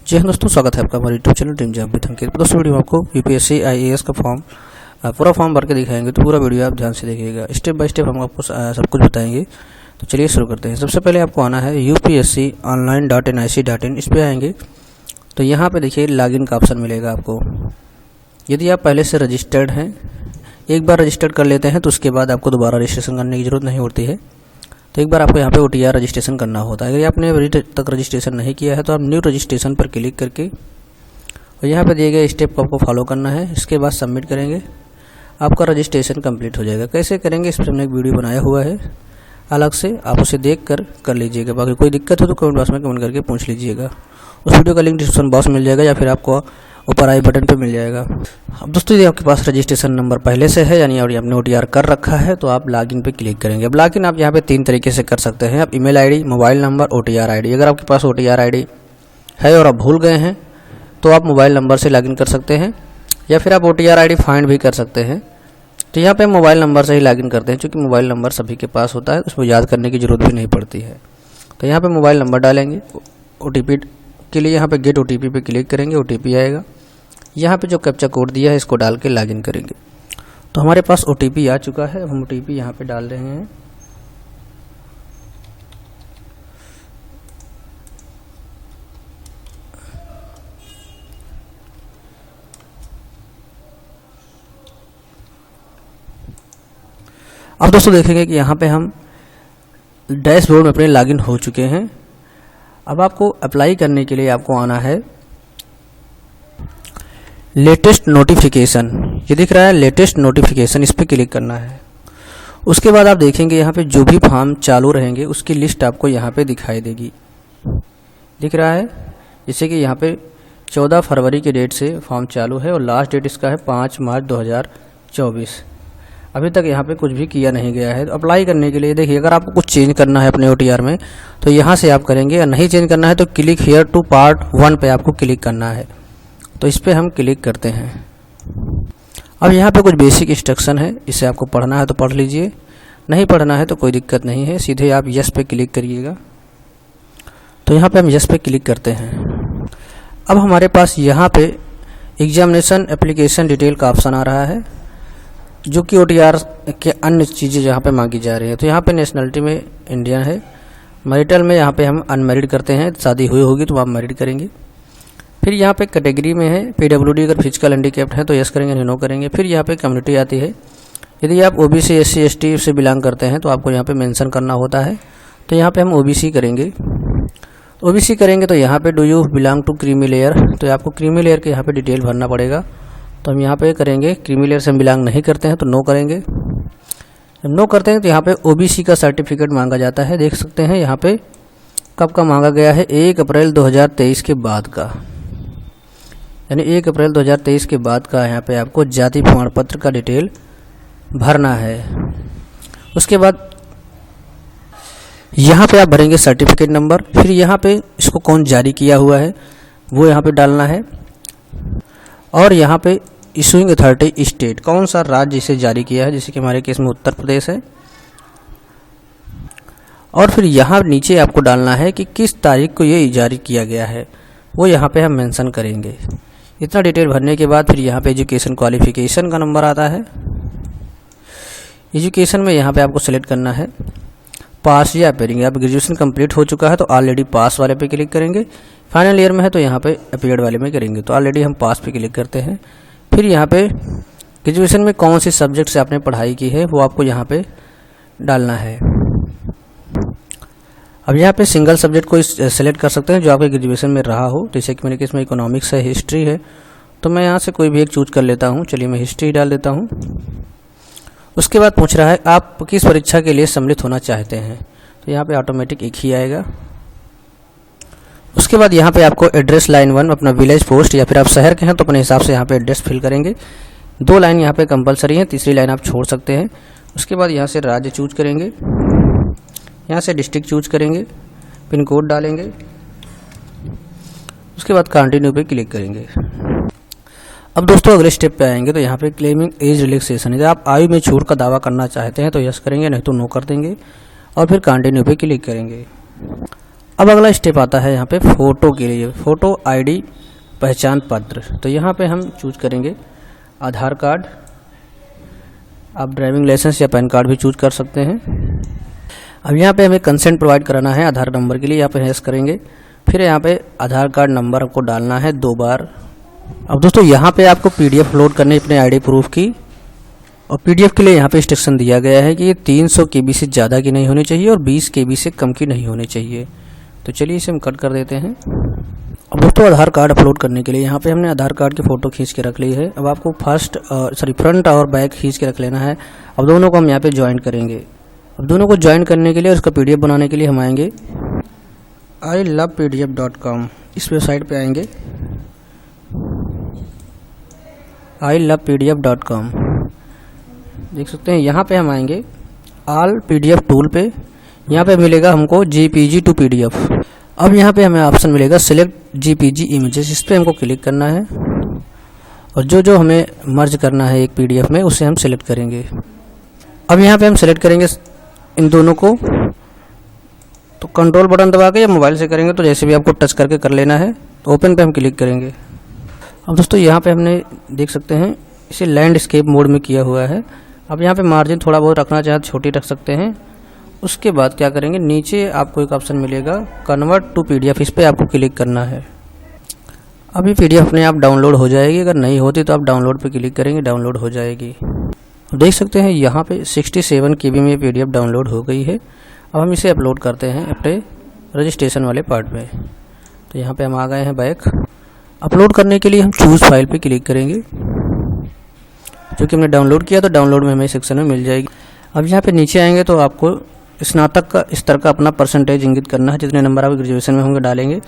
जी हाँ दोस्तों, स्वागत है आपका हमारे YouTube channel dream job with Ankit. दोस्तों वीडियो में आपको यूपीएससी आईएएस का पूरा फॉर्म भर के दिखाएंगे, तो पूरा वीडियो आप ध्यान से देखिएगा। स्टेप बाय स्टेप हम आपको सब कुछ बताएंगे। तो चलिए शुरू करते हैं। सबसे पहले आपको आना है upsconline.nic.in। इस पर आएंगे तो यहाँ पे देखिए लॉगिन का ऑप्शन मिलेगा आपको। यदि आप पहले से रजिस्टर्ड हैं, एक बार रजिस्टर्ड कर लेते हैं तो उसके बाद आपको दोबारा रजिस्ट्रेशन करने की ज़रूरत नहीं होती है। तो एक बार आपको यहाँ पे OTR रजिस्ट्रेशन करना होता है। अगर आपने अभी तक रजिस्ट्रेशन नहीं किया है तो आप न्यू रजिस्ट्रेशन पर क्लिक करके और यहाँ पे दिए गए स्टेप को आपको फॉलो करना है। इसके बाद सबमिट करेंगे, आपका रजिस्ट्रेशन कंप्लीट हो जाएगा। कैसे करेंगे इस पर हमने एक वीडियो बनाया हुआ है अलग से, आप उसे देख कर लीजिएगा। बाकी कोई दिक्कत हो तो कमेंट बॉक्स में कमेंट करके पूछ लीजिएगा। उस वीडियो का लिंक डिस्क्रिप्शन बॉक्स मिल जाएगा या फिर आपको ऊपर आई बटन पे मिल जाएगा। अब दोस्तों यदि आपके पास रजिस्ट्रेशन नंबर पहले से है, यानी आपने OTR कर रखा है, तो आप लॉगिन पे क्लिक करेंगे। अब लॉगिन आप यहाँ पे 3 तरीके से कर सकते हैं। आप email ID, mobile number, OTR ID. अगर आपके पास OTR आईडी है और आप भूल गए हैं तो आप मोबाइल नंबर से लॉगिन कर सकते हैं, या फिर आप OTR आईडी फाइंड भी कर सकते हैं। तो यहाँ पे मोबाइल नंबर से ही लॉगिन करते हैं, क्योंकि मोबाइल नंबर सभी के पास होता है, उसमें याद करने की ज़रूरत भी नहीं पड़ती है। तो यहाँ पे मोबाइल नंबर डालेंगे। OTP के लिए यहाँ पे गेट OTP पे क्लिक करेंगे, OTP आएगा। यहाँ पे जो कैप्चा कोड दिया है इसको डाल के लॉगिन करेंगे। तो हमारे पास OTP आ चुका है। हम OTP यहाँ पे डाल रहे हैं। अब दोस्तों देखेंगे कि यहाँ पे हम डैशबोर्ड में अपने लॉगिन हो चुके हैं। अब आपको अप्लाई करने के लिए आपको आना है लेटेस्ट नोटिफिकेशन। ये दिख रहा है लेटेस्ट नोटिफिकेशन, इस पर क्लिक करना है। उसके बाद आप देखेंगे यहाँ पे जो भी फॉर्म चालू रहेंगे उसकी लिस्ट आपको यहाँ पे दिखाई देगी। दिख रहा है जैसे कि यहाँ पे 14 फरवरी के डेट से फॉर्म चालू है और लास्ट डेट इसका है 5 मार्च 2024। अभी तक यहाँ पे कुछ भी किया नहीं गया है। तो अप्लाई करने के लिए देखिए, अगर आपको कुछ चेंज करना है अपने OTR में तो यहाँ से आप करेंगे, या नहीं चेंज करना है तो क्लिक हियर टू पार्ट 1 पे आपको क्लिक करना है। तो इस पर हम क्लिक करते हैं। अब यहाँ पे कुछ बेसिक इंस्ट्रक्शन है, इसे आपको पढ़ना है तो पढ़ लीजिए, नहीं पढ़ना है तो कोई दिक्कत नहीं है, सीधे आप यस पे क्लिक करिएगा। तो यहाँ पे हम यस पे क्लिक करते हैं। अब हमारे पास यहाँ पे एग्जामिनेशन एप्लीकेशन डिटेल का ऑप्शन आ रहा है, जो कि OTR के अन्य चीज़ें यहाँ पे मांगी जा रही है। तो यहाँ पे नेशनलिटी में इंडियन है, मैरिटल में यहाँ पे हम अनमैरिड करते हैं, शादी हुई होगी तो आप मैरिड करेंगे। फिर यहाँ पे कैटेगरी में है PWD, अगर फिजिकल हैंडीकैप्ड है तो यस करेंगे, नहीं नो करेंगे। फिर यहाँ पे कम्युनिटी आती है। यदि आप OBC SC ST से बिलोंग करते हैं तो आपको यहाँ पे मेंशन करना होता है। तो यहाँ पे हम OBC करेंगे। OBC करेंगे तो यहाँ पे do you belong to creamy layer, तो आपको क्रीमी लेयर के यहाँ पे डिटेल भरना पड़ेगा। तो हम यहाँ पे करेंगे, क्रीमी लेयर से हम बिलोंग नहीं करते हैं तो नो करेंगे। जब नो करते हैं तो यहाँ पे OBC का सर्टिफिकेट मांगा जाता है। देख सकते हैं यहाँ पे कब का मांगा गया है, 1 अप्रैल 2023 के बाद का, यानी 1 अप्रैल 2023 के बाद का यहाँ पे आपको जाति प्रमाण पत्र का डिटेल भरना है। उसके बाद यहाँ पे आप भरेंगे सर्टिफिकेट नंबर। फिर यहाँ पे इसको कौन जारी किया हुआ है वो यहाँ पे डालना है, और यहाँ पे इशूइंग अथॉरिटी स्टेट, कौन सा राज्य इसे जारी किया है, जैसे कि हमारे केस में उत्तर प्रदेश है। और फिर यहाँ नीचे आपको डालना है कि किस तारीख को ये जारी किया गया है, वो यहाँ पे हम मेंशन करेंगे। इतना डिटेल भरने के बाद फिर यहाँ पे एजुकेशन क्वालिफिकेशन का नंबर आता है। एजुकेशन में यहाँ पे आपको सेलेक्ट करना है पास या अपीयरिंग। आप ग्रेजुएशन कंप्लीट हो चुका है तो ऑलरेडी पास वाले पे क्लिक करेंगे, फाइनल ईयर में है तो यहाँ पे अपीयर्ड वाले में करेंगे। तो ऑलरेडी हम पास पे क्लिक करते हैं। फिर यहाँ पे ग्रेजुएशन में कौन सी सब्जेक्ट से आपने पढ़ाई की है वो आपको यहाँ पे डालना है। अब यहाँ पे सिंगल सब्जेक्ट को सेलेक्ट कर सकते हैं जो आपके ग्रेजुएशन में रहा हो। जैसे कि मेरे केस में इकोनॉमिक्स है, हिस्ट्री है, तो मैं यहाँ से कोई भी एक चूज कर लेता हूँ। चलिए मैं हिस्ट्री डाल देता हूँ। उसके बाद पूछ रहा है आप किस परीक्षा के लिए सम्मिलित होना चाहते हैं, तो यहाँ पे ऑटोमेटिक एक ही आएगा। उसके बाद यहाँ पे आपको एड्रेस लाइन 1 अपना विलेज पोस्ट, या फिर आप शहर के हैं तो अपने हिसाब से यहाँ पे एड्रेस फिल करेंगे। 2 लाइन यहाँ पे कंपलसरी है, तीसरी लाइन आप छोड़ सकते हैं। उसके बाद यहाँ से राज्य चूज करेंगे, यहाँ से डिस्ट्रिक्ट चूज करेंगे, पिन कोड डालेंगे। उसके बाद कंटिन्यू पे क्लिक करेंगे। अब दोस्तों अगले स्टेप पे आएंगे तो यहाँ पे क्लेमिंग एज रिलैक्सेशन, यदि आप आयु में छूट का दावा करना चाहते हैं तो यस करेंगे, नहीं तो नो कर देंगे, और फिर कंटिन्यू पे क्लिक करेंगे। अब अगला स्टेप आता है यहाँ पे फ़ोटो के लिए, फ़ोटो आईडी पहचान पत्र। तो यहाँ पे हम चूज करेंगे आधार कार्ड, आप ड्राइविंग लाइसेंस या पैन कार्ड भी चूज कर सकते हैं। अब यहाँ पे हमें कंसेंट प्रोवाइड कराना है आधार नंबर के लिए, यहाँ पे यस करेंगे। फिर यहाँ पे आधार कार्ड नंबर आपको डालना है 2 बार। अब दोस्तों यहाँ पे आपको PDF लोड करनी है अपने आईडी प्रूफ की, और PDF के लिए यहाँ पे इंस्ट्रक्शन दिया गया है कि ये 300 KB से ज़्यादा की नहीं होनी चाहिए और 20 KB से कम की नहीं होनी चाहिए। तो चलिए इसे हम कट कर देते हैं। अब दोस्तों आधार कार्ड अपलोड करने के लिए यहाँ पे हमने आधार कार्ड की फ़ोटो खींच के रख ली है। अब आपको फ्रंट और बैक खींच के रख लेना है। अब दोनों को हम यहाँ पे ज्वाइन करेंगे। अब दोनों को ज्वाइन करने के लिए उसका PDF बनाने के लिए हम आएंगे ilovepdf.com, इस वेबसाइट पे आएंगे ilovepdf.com। देख सकते हैं यहाँ पे हम आएंगे ऑल PDF टूल पे, यहाँ पे मिलेगा हमको JPG टू PDF। अब यहाँ पे हमें ऑप्शन मिलेगा सिलेक्ट JPG इमेजेस, इस पर हमको क्लिक करना है और जो हमें मर्ज करना है एक PDF में उसे हम सिलेक्ट करेंगे। अब यहाँ पे हम सिलेक्ट करेंगे इन दोनों को, तो कंट्रोल बटन दबा के या मोबाइल से करेंगे तो जैसे भी आपको टच करके कर लेना है। तो ओपन पे हम क्लिक करेंगे। अब दोस्तों यहाँ पे हमने देख सकते हैं इसे लैंडस्केप मोड में किया हुआ है। अब यहाँ पे मार्जिन थोड़ा बहुत रखना चाहे तो छोटी रख सकते हैं। उसके बाद क्या करेंगे, नीचे आपको एक ऑप्शन मिलेगा कन्वर्ट टू PDF, इस पर आपको क्लिक करना है। अभी PDF अपने आप डाउनलोड हो जाएगी, अगर नहीं होती तो आप डाउनलोड पे क्लिक करेंगे, डाउनलोड हो जाएगी। देख सकते हैं यहाँ पे 67 KB में PDF डाउनलोड हो गई है। अब हम इसे अपलोड करते हैं अपने रजिस्ट्रेशन वाले पार्ट में। तो यहाँ पे हम आ गए हैं बैक। अपलोड करने के लिए हम चूज़ फाइल पे क्लिक करेंगे, जो कि हमने डाउनलोड किया तो डाउनलोड में हमें सेक्शन में मिल जाएगी। अब यहाँ पे नीचे आएंगे तो आपको स्नातक का स्तर का अपना परसेंटेज इंगित करना है, जितने नंबर आप ग्रेजुएशन में होंगे डालेंगे।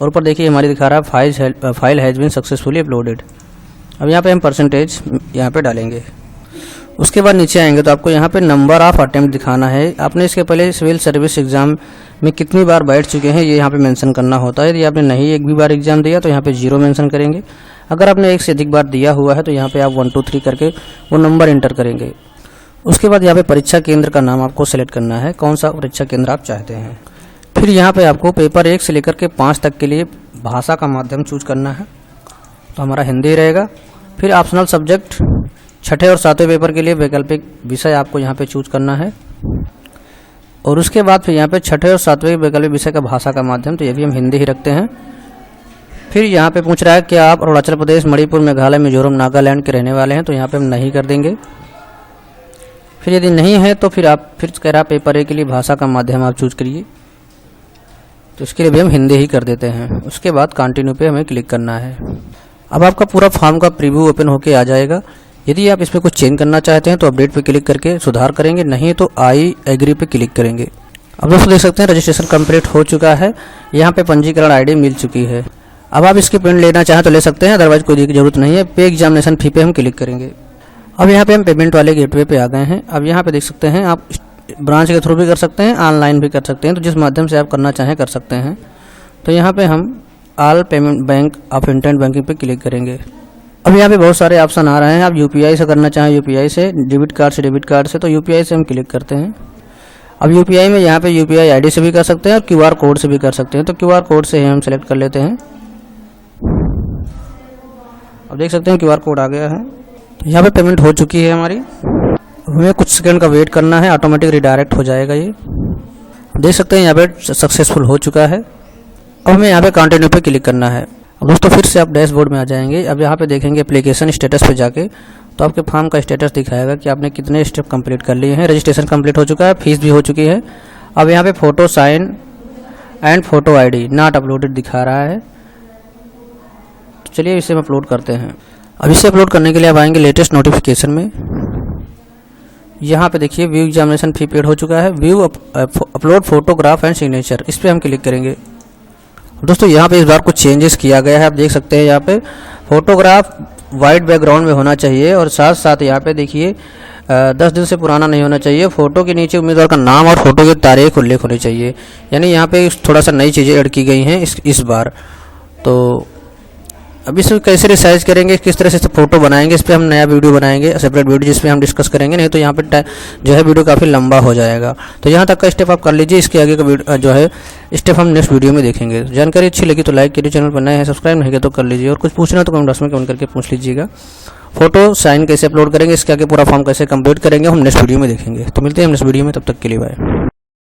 और ऊपर देखिए हमारी दिखा रहा है file has been successfully uploaded. अब यहाँ पे हम परसेंटेज यहाँ पे डालेंगे। उसके बाद नीचे आएंगे तो आपको यहाँ पे नंबर ऑफ अटेम्प्ट दिखाना है। आपने इसके पहले सिविल सर्विस एग्जाम में कितनी बार बैठ चुके हैं ये यहाँ पे मेंशन करना होता है। यदि आपने नहीं एक भी बार एग्जाम दिया तो यहाँ पे 0 मेंशन करेंगे। अगर आपने एक से अधिक बार दिया हुआ है तो यहाँ पे आप 1 2 3 करके वो नंबर इंटर करेंगे। उसके बाद यहाँ पे परीक्षा केंद्र का नाम आपको सेलेक्ट करना है, कौन सा परीक्षा केंद्र आप चाहते हैं। फिर यहाँ पे आपको पेपर 1 से लेकर के 5 तक के लिए भाषा का माध्यम चूज करना है, तो हमारा हिंदी रहेगा। फिर ऑप्शनल सब्जेक्ट 6ठे और 7वें पेपर के लिए वैकल्पिक विषय आपको यहाँ पे चूज करना है। और उसके बाद फिर यहाँ पे 6ठे और 7वें वैकल्पिक विषय का भाषा का माध्यम, तो ये भी हम हिंदी ही रखते हैं। फिर यहाँ पे पूछ रहा है कि आप अरुणाचल प्रदेश, मणिपुर, मेघालय, मिजोरम, नागालैंड के रहने वाले हैं, तो यहाँ पे हम नहीं कर देंगे। फिर यदि नहीं है तो फिर कह रहा पेपर 1 के लिए भाषा का माध्यम आप चूज करिए, तो इसके लिए भी हम हिंदी ही कर देते हैं। उसके बाद कंटिन्यू पे हमें क्लिक करना है। अब आपका पूरा फॉर्म का प्रीव्यू ओपन होके आ जाएगा। यदि आप इसमें कुछ चेंज करना चाहते हैं तो अपडेट पे क्लिक करके सुधार करेंगे, नहीं तो आई एग्री पे क्लिक करेंगे। अब दोस्तों देख सकते हैं रजिस्ट्रेशन कंप्लीट हो चुका है। यहाँ पे पंजीकरण आईडी मिल चुकी है। अब आप इसकी प्रिंट लेना चाहें तो ले सकते हैं, अदरवाइज कोई जरूरत नहीं है। पे एग्जामिनेशन फी पे हम क्लिक करेंगे। अब यहाँ पे हम पेमेंट वाले गेटवे पे आ गए हैं। अब यहाँ पे देख सकते हैं आप ब्रांच के थ्रू भी कर सकते हैं, ऑनलाइन भी कर सकते हैं, तो जिस माध्यम से आप करना चाहें कर सकते हैं। तो यहाँ पे हम all payment bank of internet banking पे क्लिक करेंगे। अब यहाँ पे बहुत सारे ऑप्शन आ रहे हैं। आप UPI से करना चाहें UPI से, डेबिट कार्ड से तो UPI से हम क्लिक करते हैं। अब UPI में यहाँ पे UPI ID से भी कर सकते हैं और QR कोड से भी कर सकते हैं, तो QR कोड से हम सेलेक्ट कर लेते हैं। अब देख सकते हैं QR कोड आ गया है। तो यहाँ पे पेमेंट हो चुकी है हमारी। हमें कुछ सेकंड का वेट करना है, ऑटोमेटिक रिडायरेक्ट हो जाएगा। ये देख सकते हैं यहाँ पे सक्सेसफुल हो चुका है। अब हमें यहाँ पे कंटिन्यू पे क्लिक करना है। अब दोस्तों फिर से आप डैशबोर्ड में आ जाएंगे। अब यहाँ पे देखेंगे एप्लीकेशन स्टेटस पे जाके, तो आपके फॉर्म का स्टेटस दिखाएगा कि आपने कितने स्टेप कंप्लीट कर लिए हैं। रजिस्ट्रेशन कंप्लीट हो चुका है, फीस भी हो चुकी है। अब यहाँ पे photo sign and photo ID not uploaded दिखा रहा है। तो चलिए इसे हम अपलोड करते हैं। अब इसे अपलोड करने के लिए आप आएंगे लेटेस्ट नोटिफिकेशन में। यहाँ पे देखिए व्यू एग्जामिनेशन फी पेड हो चुका है, view upload photograph and signature, इस पर हम क्लिक करेंगे। दोस्तों यहाँ पे इस बार कुछ चेंजेस किया गया है। आप देख सकते हैं यहाँ पे फोटोग्राफ वाइट बैकग्राउंड में होना चाहिए और साथ साथ यहाँ पे देखिए 10 दिन से पुराना नहीं होना चाहिए। फोटो के नीचे उम्मीदवार का नाम और फोटो की तारीख उल्लेख होनी चाहिए। यानी यहाँ पे थोड़ा सा नई चीज़ें ऐड की गई हैं इस बार। तो अब इसको कैसे रिसाइज करेंगे, किस तरह से फ़ोटो बनाएंगे, इस पर हम नया वीडियो बनाएंगे, सेपरेट वीडियो जिसमें हम डिस्कस करेंगे, नहीं तो यहाँ पे जो है वीडियो काफ़ी लंबा हो जाएगा। तो यहाँ तक का स्टेप आप कर लीजिए, इसके आगे का जो है स्टेप हम नेक्स्ट वीडियो में देखेंगे। जानकारी अच्छी लगी तो लाइक कीजिए, चैनल पर नए हैं सब्सक्राइब नहीं किया तो कर लीजिए, और कुछ पूछना तो कमेंट बॉक्स में कमेंट करके पूछ लीजिएगा। फोटो साइन कैसे अपलोड करेंगे, इसके आगे पूरा फॉर्म कैसे कंप्लीट करेंगे हम नेक्स्ट वीडियो में देखेंगे। तो मिलते हैं हम नेक्स्ट वीडियो में, तब तक के लिए बाय।